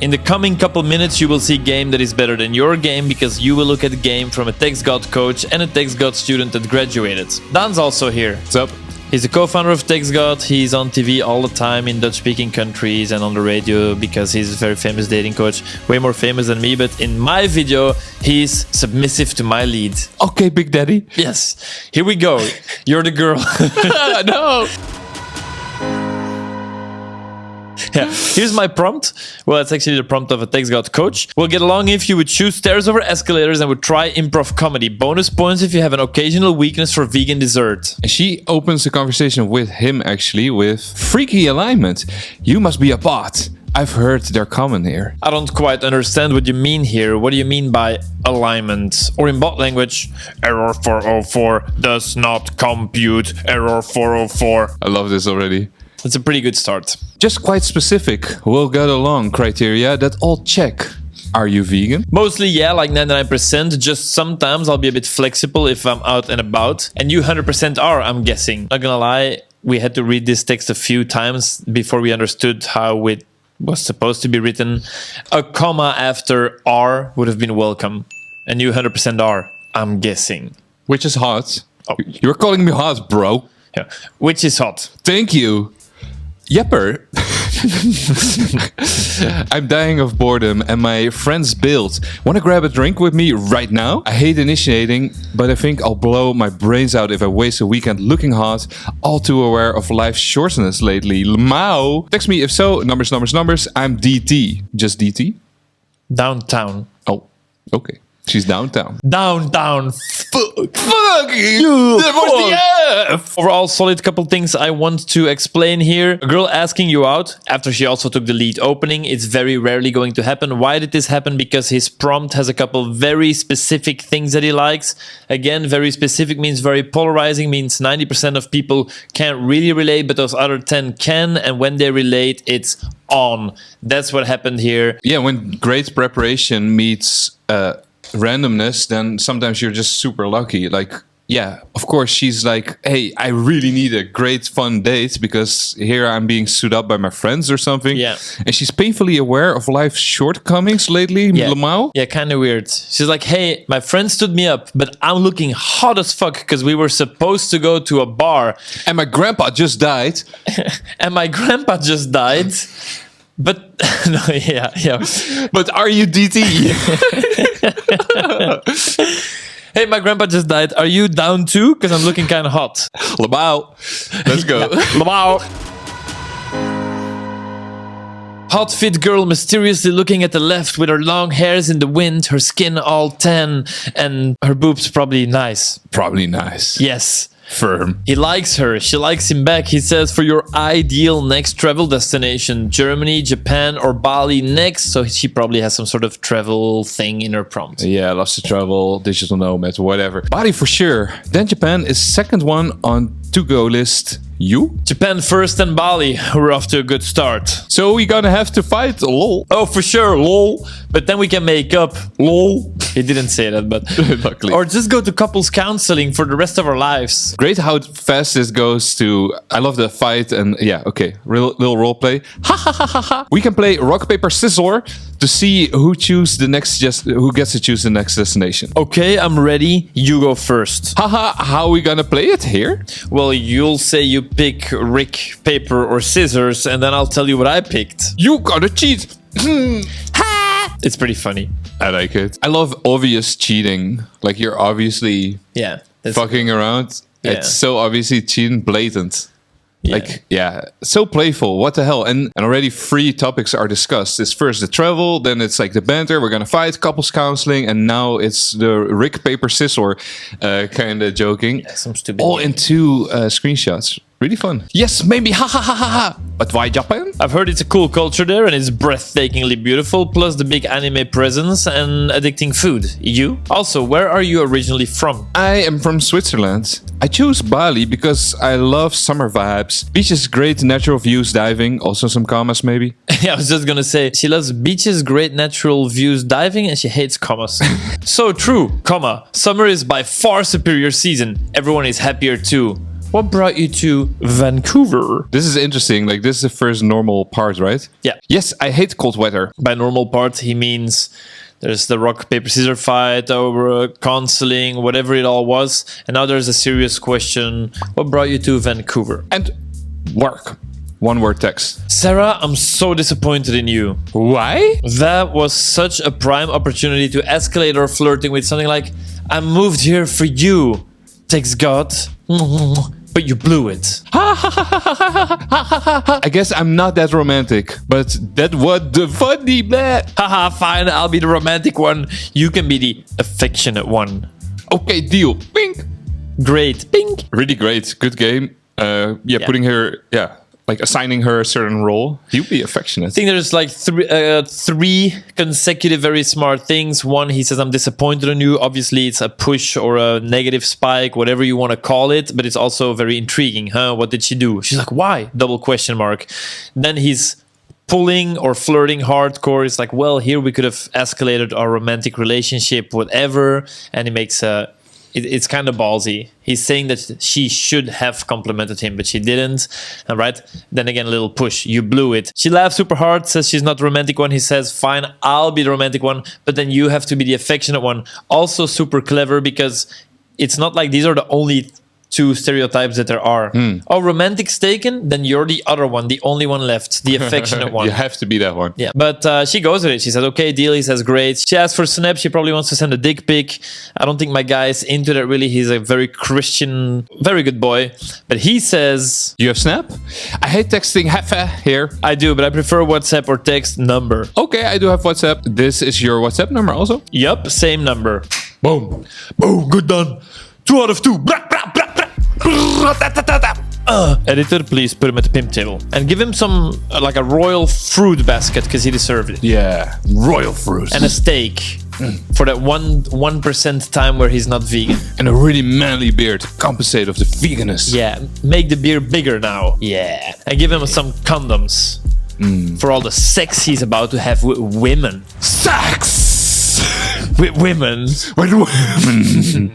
In the coming couple minutes, you will see game that is better than your game because you will look at the game from a TextGod coach and a TextGod student that graduated. Dan's also here. What's up? He's the co-founder of TextGod. He's on TV all the time in Dutch-speaking countries and on the radio because he's a very famous dating coach, way more famous than me. But in my video, he's submissive to my lead. Okay, Big Daddy. Yes, here we go. You're the girl. No. Yeah, here's my prompt. Well, it's actually the prompt of a TextGod coach. We'll get along if you would choose stairs over escalators and would try improv comedy. Bonus points if you have an occasional weakness for vegan dessert. And she opens the conversation with him actually with freaky alignment. You must be a bot. I've heard they're common here. I don't quite understand what you mean here. What do you mean by alignment? Or in bot language, error 404 does not compute. Error 404. I love this already. It's a pretty good start. Just quite specific, we'll get along criteria that all check. Are you vegan? Mostly, yeah, like 99%. Just sometimes I'll be a bit flexible if I'm out and about. And you 100% are, I'm guessing. Not gonna lie, we had to read this text a few times before we understood how it was supposed to be written. A comma after R would have been welcome. And you 100% are, I'm guessing. Which is hot. Oh. You're calling me hot, bro. Yeah, which is hot. Thank you. Yepper. I'm dying of boredom and my friends bailed. Want to grab a drink with me right now? I hate initiating, but I think I'll blow my brains out if I waste a weekend looking hot. All too aware of life's shortness lately. Mao. Text me if so. Numbers. I'm DT. Just DT? Downtown. Oh, okay. She's downtown. Downtown. Fuck you! That was the F! Overall, solid couple things I want to explain here. A girl asking you out after she also took the lead opening. It's very rarely going to happen. Why did this happen? Because his prompt has a couple very specific things that he likes. Again, very specific means very polarizing, means 90% of people can't really relate, but those other 10 can. And when they relate, it's on. That's what happened here. Yeah, when great preparation meets randomness, then sometimes you're just super lucky. Like, yeah, of course, she's like, hey, I really need a great fun date because here I'm being stood up by my friends or something. Yeah. And she's painfully aware of life's shortcomings lately, Yeah. Lamau. Yeah, kind of weird. She's like, hey, my friend stood me up, but I'm looking hot as fuck because we were supposed to go to a bar. And my grandpa just died. And my grandpa just died. But, no, yeah. But are you DT? Hey, my grandpa just died. Are you down too? Because I'm looking kind of hot. Lamau. Let's go. Lamau. Hot fit girl mysteriously looking at the left with her long hairs in the wind, her skin all tan, and her boobs probably nice. Probably nice. Yes. Firm. He likes her. She likes him back. He says for your ideal next travel destination, Germany, Japan, or Bali next. So she probably has some sort of travel thing in her prompt. Yeah, loves to travel, digital nomad, whatever. Bali for sure. Then Japan is second one on to-go list. You? Japan first and Bali. We're off to a good start. So we gonna have to fight, lol. Oh, for sure, lol. But then we can make up, lol. He didn't say that, but... Luckily. Or just go to couples counseling for the rest of our lives. Great how fast this goes to... I love the fight and yeah, okay. Little role play. Ha ha ha ha ha. We can play rock, paper, scissors to see who who gets to choose the next destination. Okay, I'm ready. You go first. Haha, how are we gonna play it here? Well, you'll say you pick Rick, paper, or scissors, and then I'll tell you what I picked. You gotta cheat. It's pretty funny. I like it. I love obvious cheating. Like you're obviously Yeah. fucking around. Yeah. It's so obviously cheating, blatant. Yeah. Like, yeah, so playful. What the hell? And already 3 topics are discussed. It's first the travel, then it's like the banter. We're gonna fight, couples counseling, and now it's the Rick, paper, scissors kind of joking. Yeah, some stupid. All in 2 screenshots. Really fun. Yes, maybe. Ha ha ha ha ha. But why Japan? I've heard it's a cool culture there and it's breathtakingly beautiful, plus the big anime presence and addicting food. You? Also, where are you originally from? I am from Switzerland. I choose Bali because I love summer vibes. Beaches, great natural views, diving. Also some commas maybe. Yeah, I was just gonna say, she loves beaches, great natural views, diving, and she hates commas. So true, comma. Summer is by far superior season. Everyone is happier too. What brought you to Vancouver? This is interesting. Like, this is the first normal part, right? Yeah. Yes, I hate cold weather. By normal part, he means there's the rock, paper, scissors fight over counseling, whatever it all was. And now there's a serious question. What brought you to Vancouver? And work. One word text. Sarah, I'm so disappointed in you. Why? That was such a prime opportunity to escalate our flirting with something like, I moved here for you, TextGod. But you blew it. I guess I'm not that romantic, but that was the funny man. Haha, fine, I'll be the romantic one. You can be the affectionate one. Okay, deal. Pink. Great. Pink. Really great. Good game. Putting her, like assigning her a certain role. He'll be affectionate. I think there's like three consecutive very smart things. One, he says, I'm disappointed in you. Obviously, it's a push or a negative spike, whatever you want to call it. But it's also very intriguing. What did she do? She's like, why? Double question mark. Then he's pulling or flirting hardcore. It's like, well, here we could have escalated our romantic relationship, whatever. And he makes it's kind of ballsy. He's saying that she should have complimented him, but she didn't. All right. Then again, a little push. You blew it. She laughs super hard, says she's not the romantic one. He says, fine, I'll be the romantic one, but then you have to be the affectionate one. Also super clever because it's not like these are the only two stereotypes that there are. Oh, romantic's taken, then you're the other one, the only one left, the affectionate one. You have to be that one. Yeah, but she goes with it. She says, okay, deal. He says, great. She asks for snap. She probably wants to send a dick pic. I don't think my guy is into that really. He's a very Christian, very good boy. But he says... You have Snap? I hate texting here. I do, but I prefer WhatsApp or text number. Okay, I do have WhatsApp. This is your WhatsApp number also? Yup, same number. Boom. Boom, good done. 2 out of 2. Blah, blah, blah, blah. Editor, please put him at the pimp table and give him some like a royal fruit basket because he deserved it. Yeah, royal fruit. And a steak for that 1% time where he's not vegan. And a really manly beer to compensate of the veganess. Yeah, make the beer bigger now. Yeah, and give him some condoms for all the sex he's about to have with women. Sex With women. with women.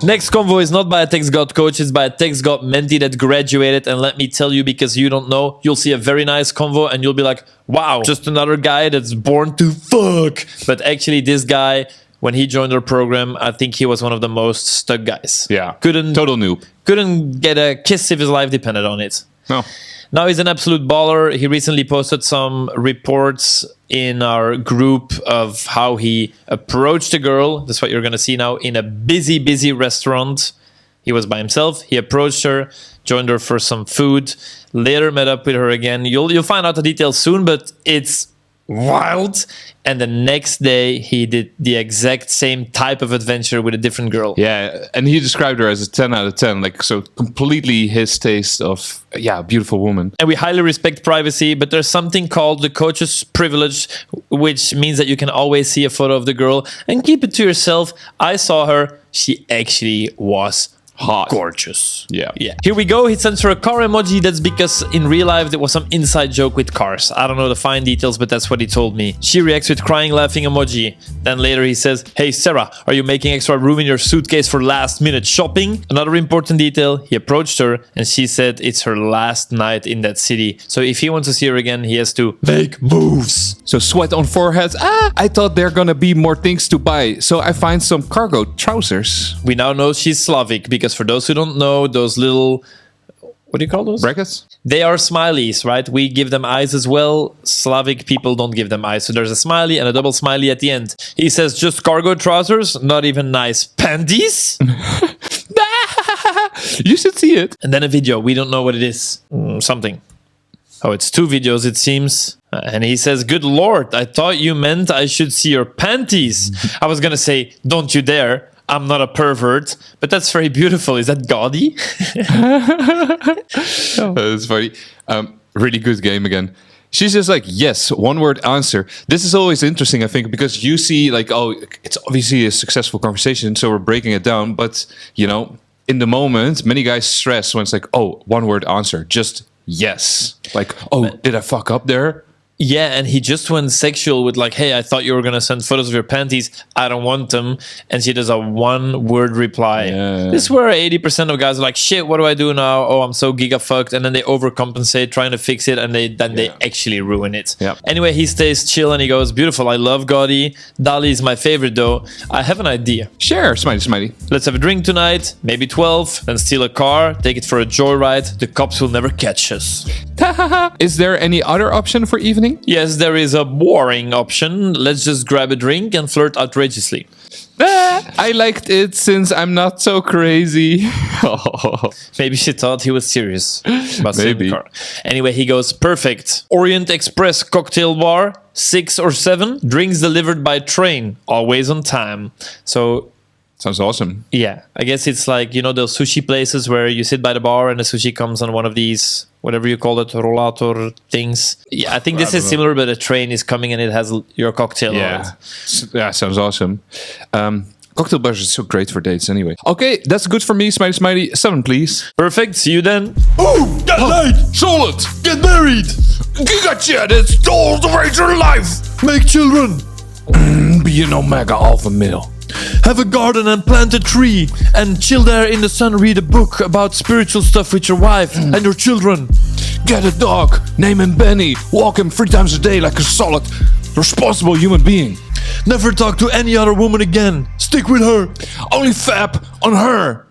Next convo is not by a TextGod coach, it's by a TextGod mentee that graduated. And let me tell you, because you don't know, you'll see a very nice convo and you'll be like, wow, just another guy that's born to fuck. But actually, this guy, when he joined our program, I think he was one of the most stuck guys. Yeah, Couldn't total noob. get a kiss if his life depended on it. No. Now he's an absolute baller. He recently posted some reports in our group of how he approached a girl. That's what you're going to see now in a busy, busy restaurant. He was by himself. He approached her, joined her for some food, later met up with her again. You'll find out the details soon, but it's wild. And the next day, he did the exact same type of adventure with a different girl. Yeah, and he described her as a 10 out of 10. Like, so completely his taste of, a beautiful woman. And we highly respect privacy, but there's something called the coach's privilege, which means that you can always see a photo of the girl and keep it to yourself. I saw her. She actually was Hot. gorgeous. Yeah. Here we go. He sends her a car emoji. That's because in real life there was some inside joke with cars. I don't know the fine details, but that's what he told me. She reacts with crying, laughing emoji. Then later he says, hey Sarah, are you making extra room in your suitcase for last minute shopping? Another important detail, he approached her and she said it's her last night in that city. So if he wants to see her again, he has to make moves. So sweat on forehead. I thought there gonna be more things to buy, so I find some cargo trousers. We now know she's Slavic because for those who don't know, those little, what do you call those? Brackets? They are smileys, right? We give them eyes as well. Slavic people don't give them eyes. So there's a smiley and a double smiley at the end. He says, just cargo trousers, not even nice panties. You should see it. And then a video. We don't know what it is. Something. Oh, it's 2 videos, it seems. And he says, good Lord, I thought you meant I should see your panties. I was going to say, don't you dare. I'm not a pervert, but that's very beautiful. Is that gaudy? That's funny. Really good game again. She's just like, yes, one word answer. This is always interesting, I think, because you see like, oh, it's obviously a successful conversation, so we're breaking it down. But, in the moment, many guys stress when it's like, oh, one word answer, just yes. Like, oh, did I fuck up there? Yeah, and he just went sexual with like, hey, I thought you were going to send photos of your panties. I don't want them. And she does a one-word reply. Yeah. This is where 80% of guys are like, shit, what do I do now? Oh, I'm so giga-fucked. And then they overcompensate trying to fix it, and they actually ruin it. Yeah. Anyway, he stays chill, and he goes, beautiful, I love Gaudi. Dali is my favorite, though. I have an idea. Share, smiley. Let's have a drink tonight, maybe 12, then steal a car, take it for a joyride. The cops will never catch us. Is there any other option for evening? Yes, there is a boring option. Let's just grab a drink and flirt outrageously. I liked it since I'm not so crazy. Maybe she thought he was serious. About Maybe. the car. Anyway, he goes, perfect. Orient Express cocktail bar, 6 or 7. Drinks delivered by train, always on time. So Sounds awesome. yeah, I guess it's like, you know, those sushi places where you sit by the bar and the sushi comes on one of these, whatever you call it, rollator things. Yeah, I think this is similar, but a train is coming and it has your cocktail on it. Yeah, sounds awesome. Cocktail bars are so great for dates anyway. Okay, that's good for me, smiley. 7, please. Perfect, see you then. Oh, get laid! Solid! Get married! Giga it's all the way to life! Make children. Be an omega alpha male. Have a garden and plant a tree and chill there in the sun, read a book about spiritual stuff with your wife and your children. Get a dog, name him Benny, walk him 3 times a day like a solid, responsible human being. Never talk to any other woman again. Stick with her. Only fap on her.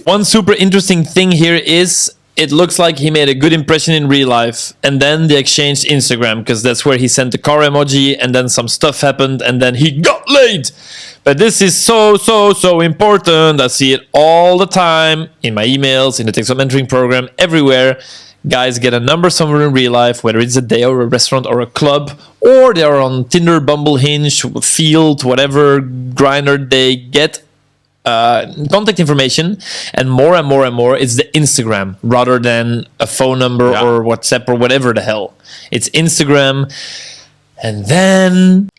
One super interesting thing here is it looks like he made a good impression in real life, and then they exchanged Instagram, because that's where he sent the car emoji, and then some stuff happened, and then he got laid. But this is so important. I see it all the time in my emails, in the TextGod mentoring program, everywhere. Guys get a number somewhere in real life, whether it's a day or a restaurant or a club, or they are on Tinder, Bumble, Hinge, Field, whatever grinder they get contact information, and more it's the Instagram rather than a phone number or WhatsApp or whatever the hell. It's Instagram, and then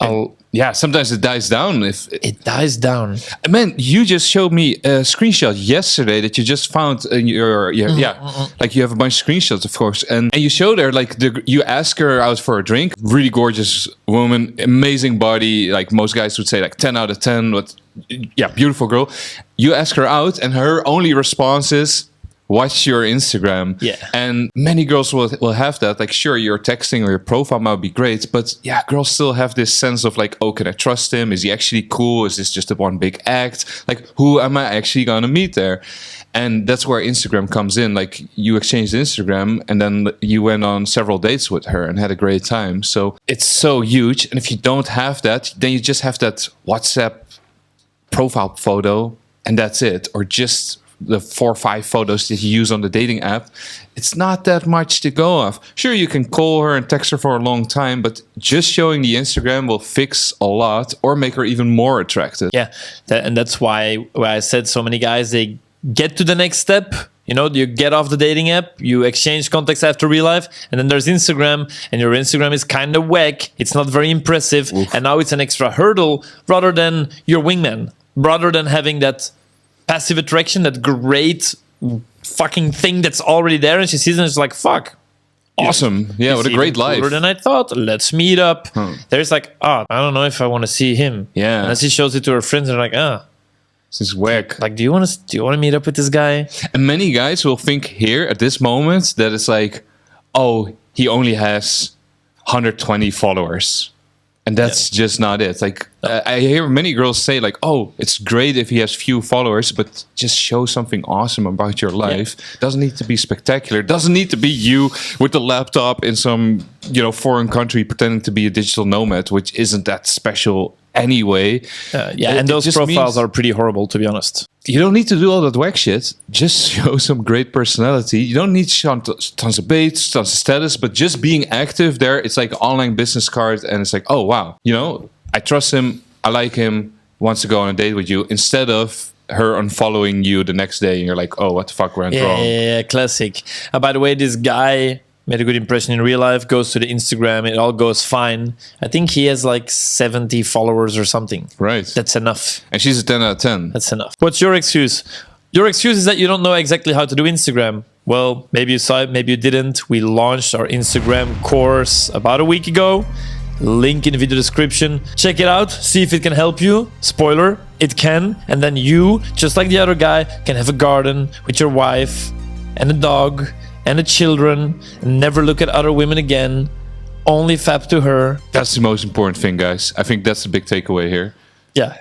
sometimes it dies down. it dies down. Man, you just showed me a screenshot yesterday that you just found in your like you have a bunch of screenshots, of course, and you showed her like you ask her out for a drink, really gorgeous woman, amazing body, like most guys would say like 10 out of 10. But beautiful girl. You ask her out, and her only response is, watch your Instagram. Yeah. And many girls will have that. Like, sure, your texting or your profile might be great, but yeah, girls still have this sense of like, oh, can I trust him? Is he actually cool? Is this just a one big act? Like, who am I actually going to meet there? And that's where Instagram comes in. Like, you exchanged Instagram, and then you went on several dates with her and had a great time. So it's so huge. And if you don't have that, then you just have that WhatsApp profile photo, and that's it. Or just the 4 or 5 photos that you use on the dating app. It's not that much to go off. Sure, you can call her and text her for a long time, but just showing the Instagram will fix a lot or make her even more attractive. Yeah, and that's why I said so many guys, they get to the next step. You know, you get off the dating app, you exchange contacts after real life, and then there's Instagram, and your Instagram is kind of whack. It's not very impressive. Oof. And now it's an extra hurdle rather than your wingman, rather than having that passive attraction, that great fucking thing that's already there, and she sees it and she's like, fuck. Awesome. Yeah, what a great life. Cooler than I thought. Let's meet up. There's like, I don't know if I want to see him. Yeah. And then she shows it to her friends and they're like, this is whack. Like, do you want to meet up with this guy? And many guys will think here at this moment that it's like, oh, he only has 120 followers. And that's just not it. Like, I hear many girls say like, oh, it's great if he has few followers, but just show something awesome about your life. Doesn't need to be spectacular. Doesn't need to be you with the laptop in some, foreign country pretending to be a digital nomad, which isn't that special anyway. And those profiles are pretty horrible, to be honest. You don't need to do all that whack shit. Just show some great personality. You don't need tons of baits, tons of status, but just being active there, it's like an online business card, and it's like, oh, wow. I trust him, I like him, wants to go on a date with you, instead of her unfollowing you the next day, and you're like, oh, what the fuck went wrong? Yeah, classic. By the way, this guy made a good impression in real life, goes to the Instagram, it all goes fine. I think he has like 70 followers or something. Right. That's enough. And she's a 10 out of 10. That's enough. What's your excuse? Your excuse is that you don't know exactly how to do Instagram. Well, maybe you saw it, maybe you didn't. We launched our Instagram course about a week ago. Link in the video description. Check it out, see if it can help you. Spoiler, it can. And then you, just like the other guy, can have a garden with your wife and a dog and the children and never look at other women again. Only fap to her. That's the most important thing, guys. I think that's the big takeaway here. Yeah.